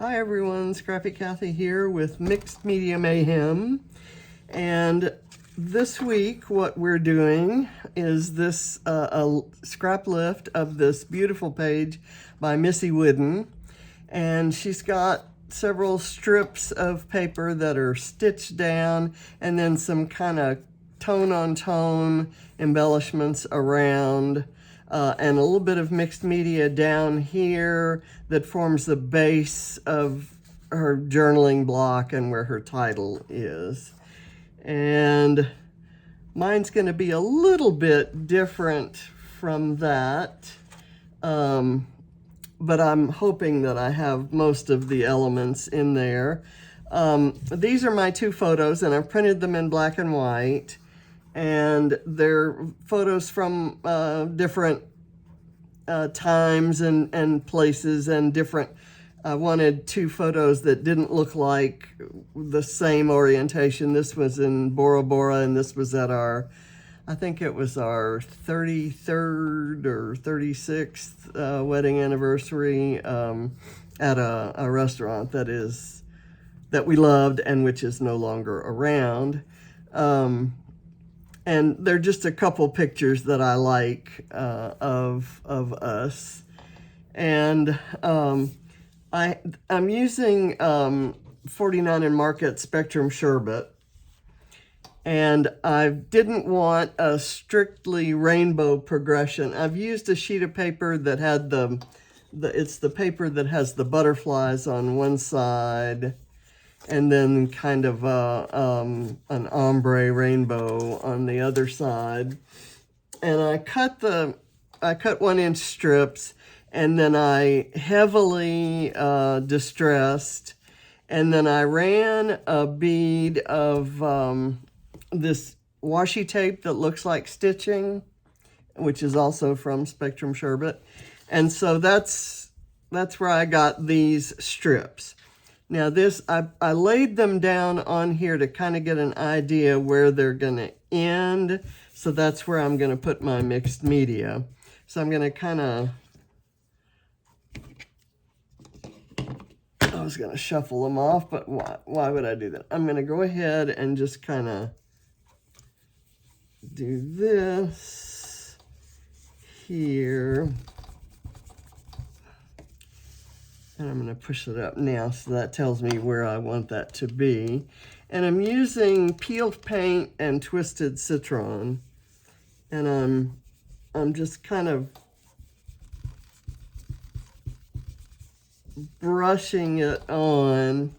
Hi everyone, Scrappy Kathy here with Mixed Media Mayhem. And this week what we're doing is this a scrap lift of this beautiful page by Missy Whidden. And she's got several strips of paper that are stitched down and then some kind of tone-on-tone embellishments around. And a little bit of mixed media down here that forms the base of her journaling block and where her title is. And mine's going to be a little bit different from that, but I'm hoping that I have most of the elements in there. These are my two photos, and I've printed them in black and white. And they're photos from different times and places and different. I wanted two photos that didn't look like the same orientation. This was in Bora Bora, and this was at I think it was our 33rd or 36th wedding anniversary at a restaurant that we loved and which is no longer around. And they're just a couple pictures that I like of us. And I'm using 49 and Market Spectrum Sherbet. And I didn't want a strictly rainbow progression. I've used a sheet of paper that had it's the paper that has the butterflies on one side and then kind of an ombre rainbow on the other side. And I cut 1-inch strips, and then I heavily distressed, and then I ran a bead of this washi tape that looks like stitching, which is also from Spectrum Sherbet. And so that's where I got these strips. Now I laid them down on here to kind of get an idea where they're going to end. So that's where I'm going to put my mixed media. So I'm going to kind of, I was going to shuffle them off, but why would I do that? I'm going to go ahead and just kind of do this here. And I'm going to push it up now, so that tells me where I want that to be. And I'm using peeled paint and twisted citron. And I'm just kind of brushing it on.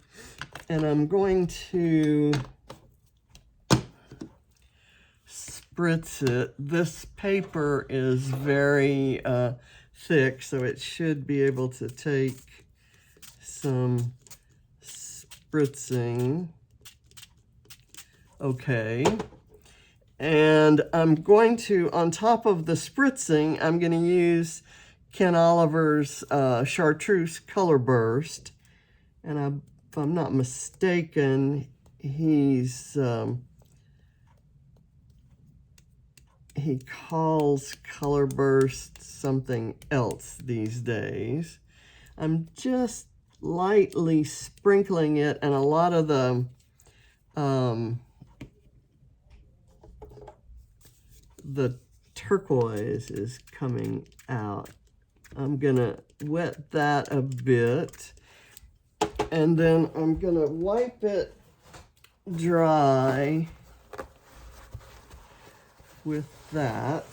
And I'm going to spritz it. This paper is very thick, so it should be able to take some spritzing. Okay. And I'm going to, on top of the spritzing, I'm going to use Ken Oliver's Chartreuse Color Burst. And if I'm not mistaken, he calls Color Burst something else these days. I'm just lightly sprinkling it, and a lot of the turquoise is coming out. I'm gonna wet that a bit, and then I'm gonna wipe it dry with that,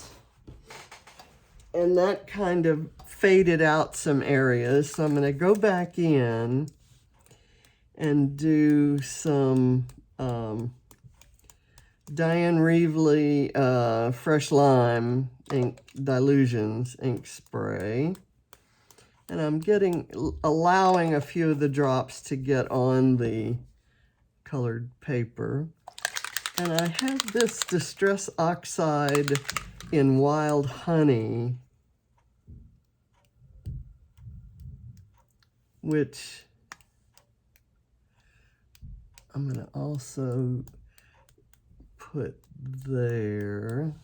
and that kind of faded out some areas. So I'm going to go back in and do some Diane Reevely Fresh Lime ink Dilutions ink spray. And I'm allowing a few of the drops to get on the colored paper. And I have this Distress Oxide in Wild Honey, which I'm going to also put there.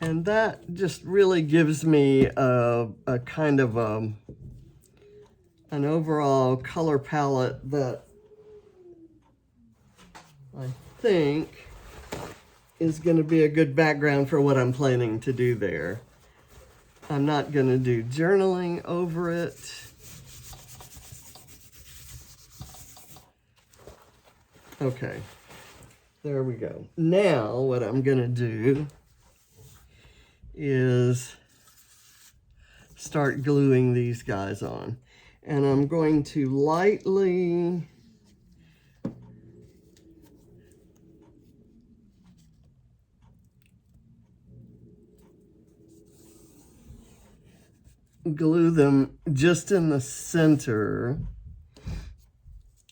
And that just really gives me a kind of an overall color palette that I think is going to be a good background for what I'm planning to do there. I'm not going to do journaling over it. Okay, there we go. Now what I'm going to do is start gluing these guys on. And I'm going to lightly glue them just in the center.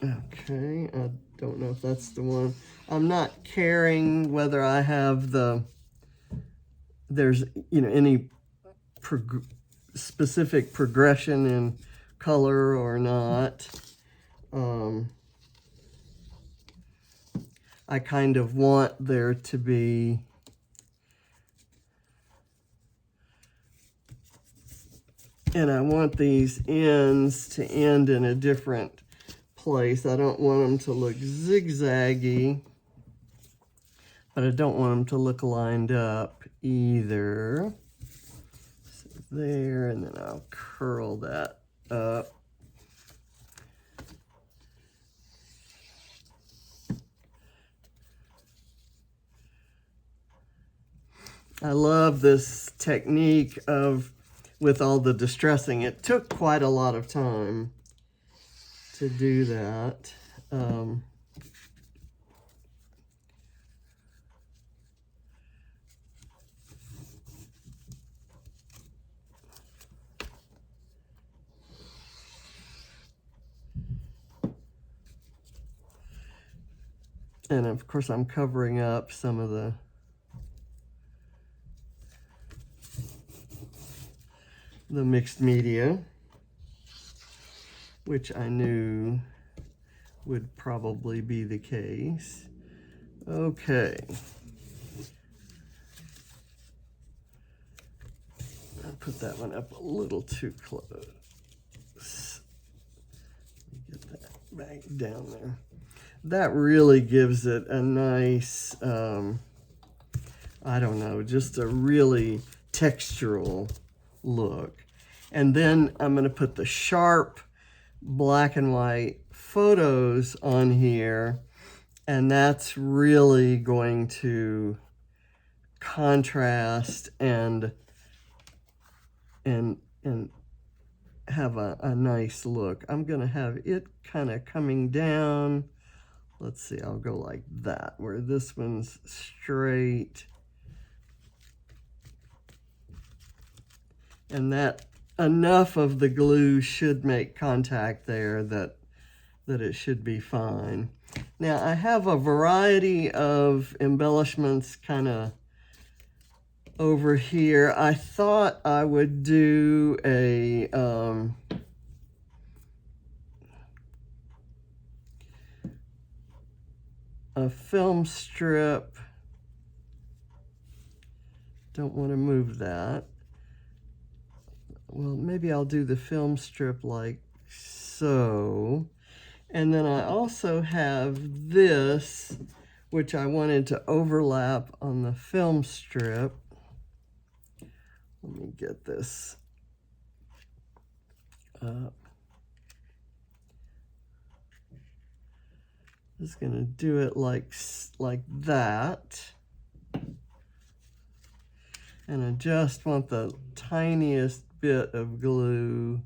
Okay, I don't know if that's the one. I'm not caring whether I have there's, you know, any specific progression in color or not. I kind of want there to be and I want these ends to end in a different place. I don't want them to look zigzaggy, but I don't want them to look lined up either. So there, and then I'll curl that up. I love this technique with all the distressing. It took quite a lot of time to do that. And of course I'm covering up some of the mixed media, which I knew would probably be the case. Okay. I'll put that one up a little too close. Get that back down there. That really gives it a nice, I don't know, just a really textural look. And then I'm going to put the sharp black and white photos on here, and that's really going to contrast and have a nice look. I'm going to have it kind of coming down. Let's see, I'll go like that, where this one's straight. And that enough of the glue should make contact there that it should be fine. Now I have a variety of embellishments kind of over here. I thought I would do a film strip. Don't want to move that. Well, maybe I'll do the film strip like so. And then I also have this, which I wanted to overlap on the film strip. Let me get this up. Just gonna do it like that. And I just want the tiniest bit of glue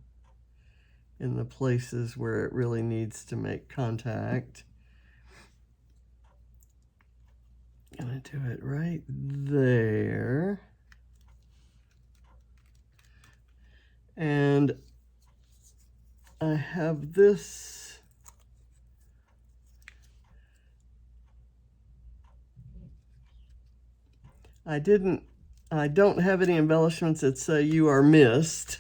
in the places where it really needs to make contact. Gonna do it right there. And I have this I don't have any embellishments that say "you are missed."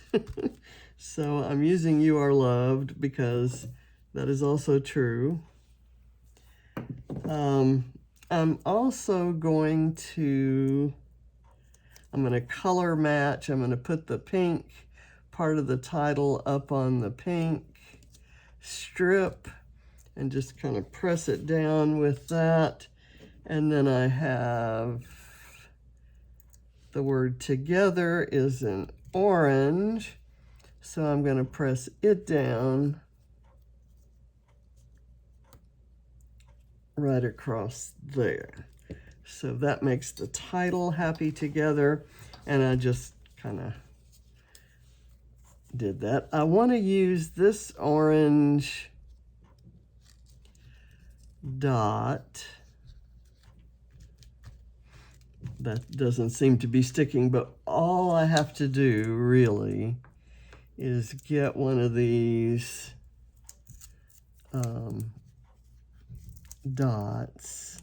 So I'm using "you are loved" because that is also true. I'm also going to color match. I'm going to put the pink part of the title up on the pink strip and just kind of press it down with that. And then I have the word together is in orange, so I'm going to press it down right across there. So that makes the title Happy Together, and I just kind of did that. I want to use this orange dot. That doesn't seem to be sticking, but all I have to do really is get one of these dots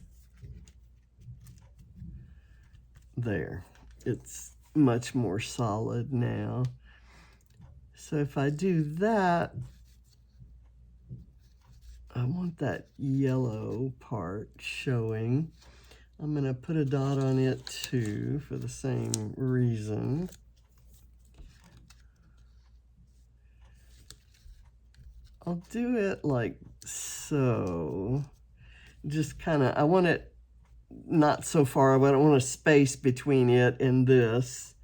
there. It's much more solid now. So if I do that, I want that yellow part showing. I'm going to put a dot on it too for the same reason. I'll do it like so. Just kind of, I want it not so far, but I don't want a space between it and this.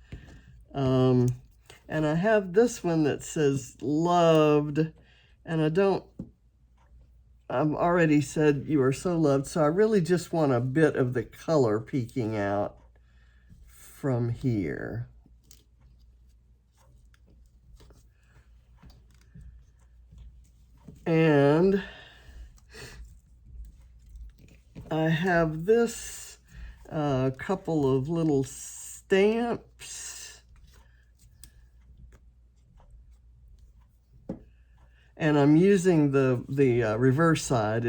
And I have this one that says loved, and I've already said you are so loved, so I really just want a bit of the color peeking out from here. And I have this couple of little stamps. And I'm using the reverse side.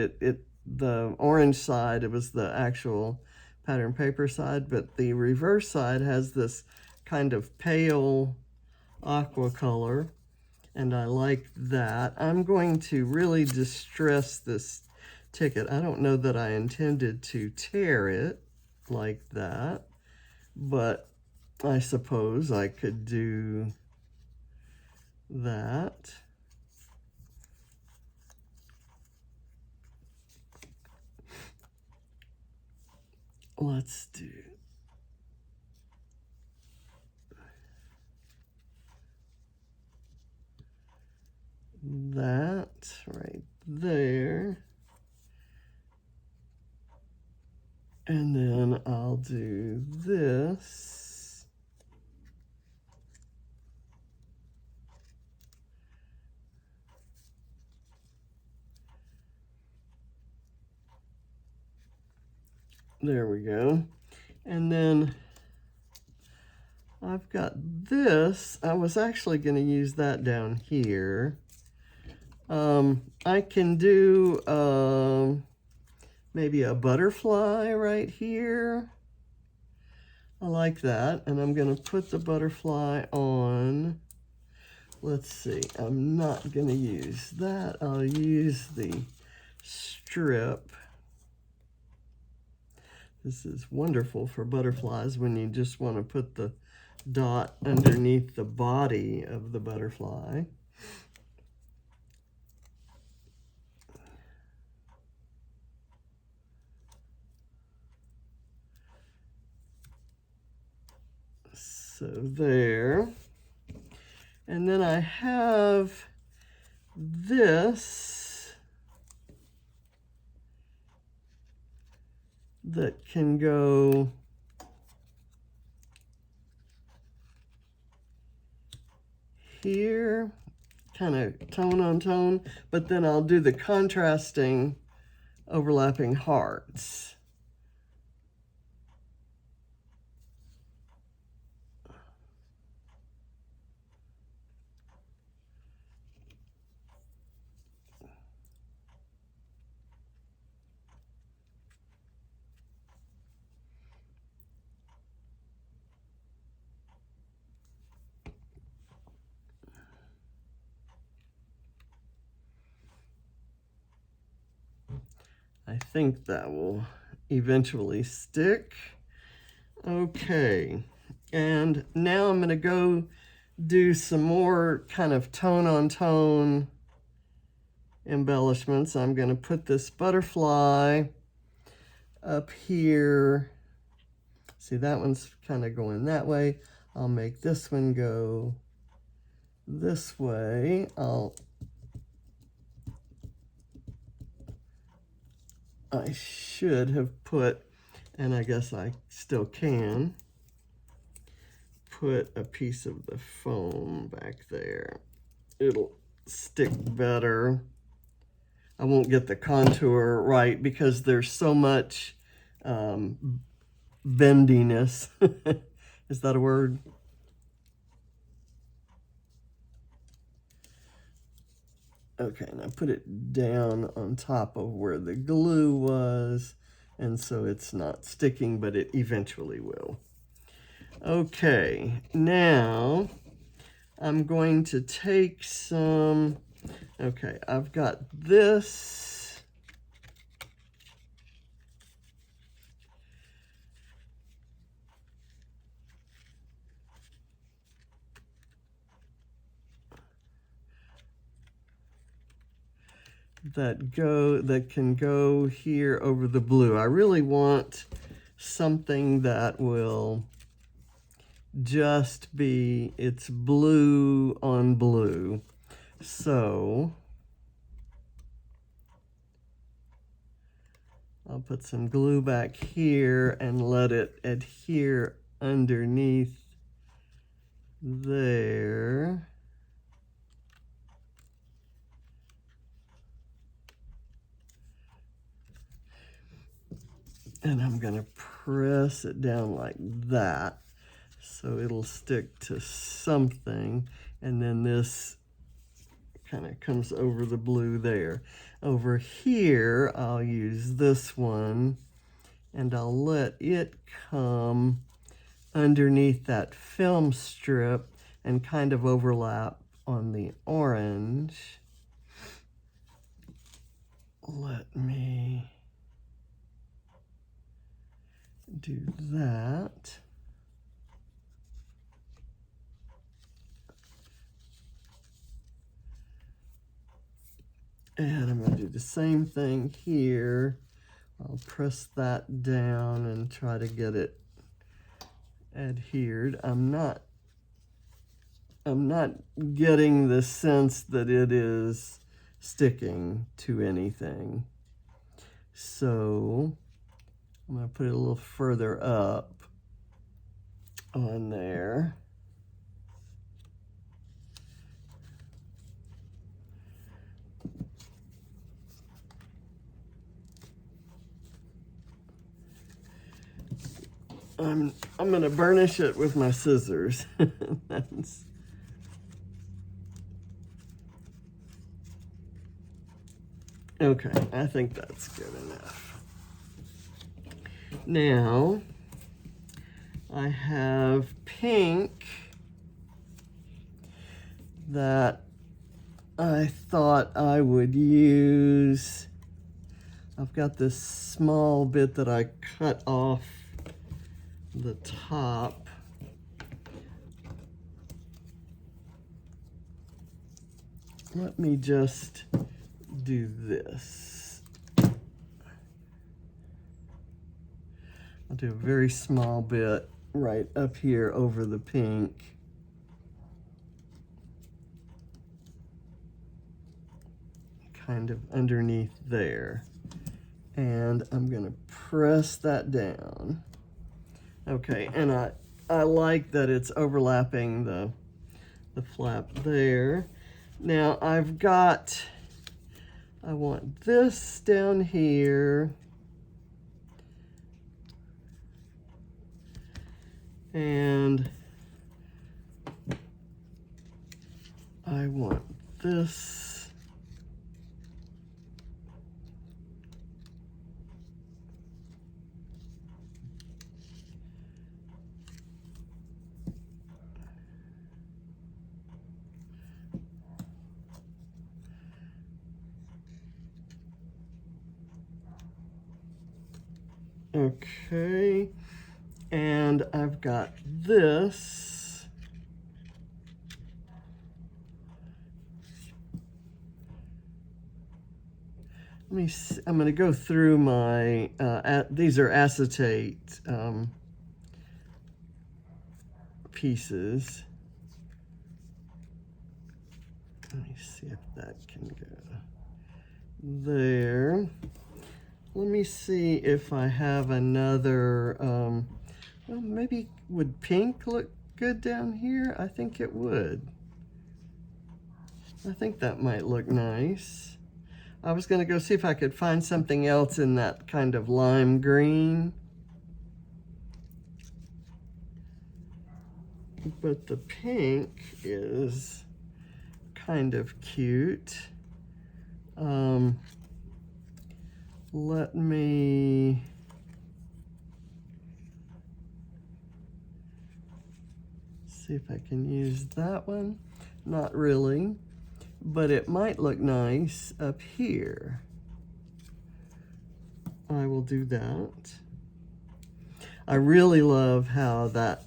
The orange side, it was the actual pattern paper side, but the reverse side has this kind of pale aqua color, and I like that. I'm going to really distress this ticket. I don't know that I intended to tear it like that, but I suppose I could do that. Let's do that right there. And then I'll do this. There we go. And then I've got this. I was actually going to use that down here. I can do maybe a butterfly right here. I like that. And I'm going to put the butterfly on. Let's see. I'm not going to use that. I'll use the strip. This is wonderful for butterflies when you just want to put the dot underneath the body of the butterfly. So there. And then I have this that can go here, kind of tone on tone, but then I'll do the contrasting overlapping hearts. I think that will eventually stick. Okay, and now I'm going to go do some more kind of tone on tone embellishments. I'm going to put this butterfly up here. See, that one's kind of going that way. I'll make this one go this way. I should have put, and I guess I still can, put a piece of the foam back there. It'll stick better. I won't get the contour right because there's so much bendiness. Is that a word? Okay, and I put it down on top of where the glue was, and so it's not sticking, but it eventually will. Okay, now I'm going to take some, okay, I've got this. That can go here over the blue. I really want something that will just be, it's blue on blue. So I'll put some glue back here and let it adhere underneath there. And I'm going to press it down like that so it'll stick to something. And then this kind of comes over the blue there. Over here, I'll use this one and I'll let it come underneath that film strip and kind of overlap on the orange. Let me do that. And I'm going to do the same thing here. I'll press that down and try to get it adhered. I'm not getting the sense that it is sticking to anything. So I'm going to put it a little further up on there. I'm going to burnish it with my scissors. Okay, I think that's good enough. Now, I have pink that I thought I would use. I've got this small bit that I cut off the top. Let me just do this. I'll do a very small bit right up here over the pink. Kind of underneath there. And I'm going to press that down. Okay, and I like that it's overlapping the flap there. Now I want this down here. And I want this. Okay, and I've got this. let me see, I'm going to go through my, these are acetate pieces. Let me see if that can go there. Let me see if I have another, well, maybe would pink look good down here? I think it would. I think that might look nice. I was going to go see if I could find something else in that kind of lime green. But the pink is kind of cute. Let me see if I can use that one. Not really, but it might look nice up here. I will do that. I really love how that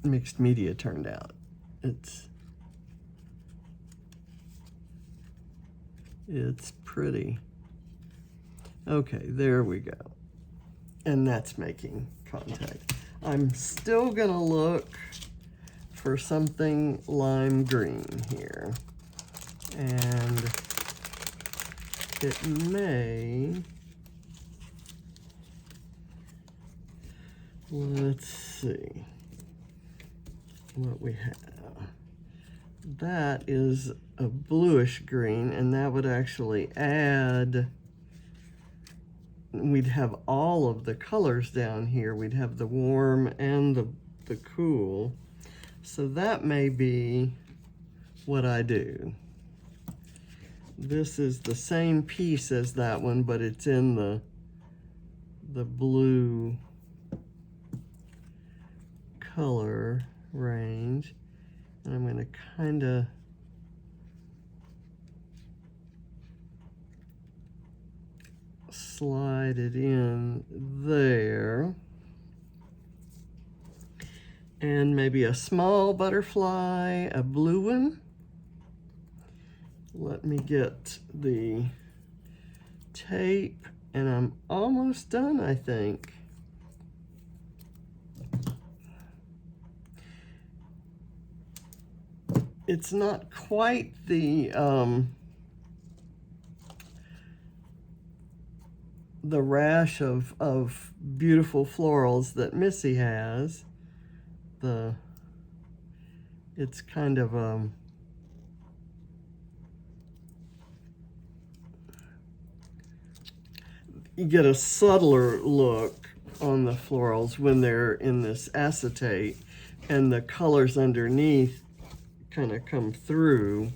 mixed media turned out. It's pretty. Okay, there we go. And that's making contact. I'm still gonna look for something lime green here. And it may, let's see what we have. That is a bluish green, and that would actually add, we'd have all of the colors down here. We'd have the warm and the cool. So that may be what I do. This is the same piece as that one, but it's in the blue color range. And I'm going to kind of slide it in there. And maybe a small butterfly, a blue one. Let me get the tape, and I'm almost done, I think. It's not quite the rash of beautiful florals that Missy has. It's kind of you get a subtler look on the florals when they're in this acetate, and the colors underneath kind of come through.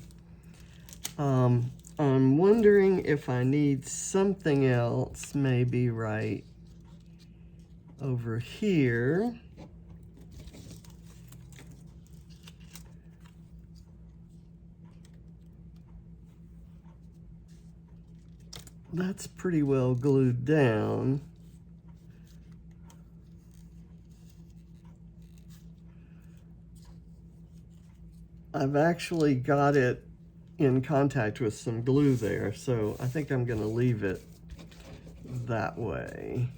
I'm wondering if I need something else, maybe right over here. That's pretty well glued down. I've actually got it in contact with some glue there, so I think I'm going to leave it that way.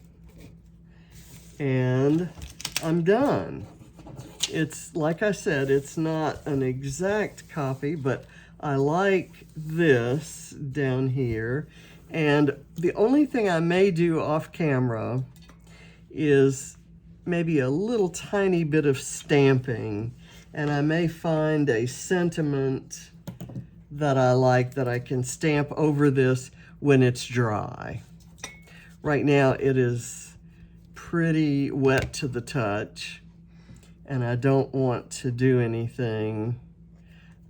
And I'm done. It's, like I said, it's not an exact copy, but I like this down here. And the only thing I may do off camera is maybe a little tiny bit of stamping, and I may find a sentiment that I like that I can stamp over this when it's dry. Right now it is pretty wet to the touch, and I don't want to do anything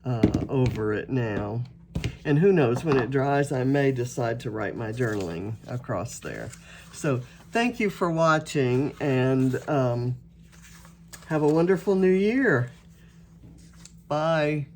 over it now. And who knows, when it dries, I may decide to write my journaling across there. So thank you for watching, and have a wonderful new year. Bye.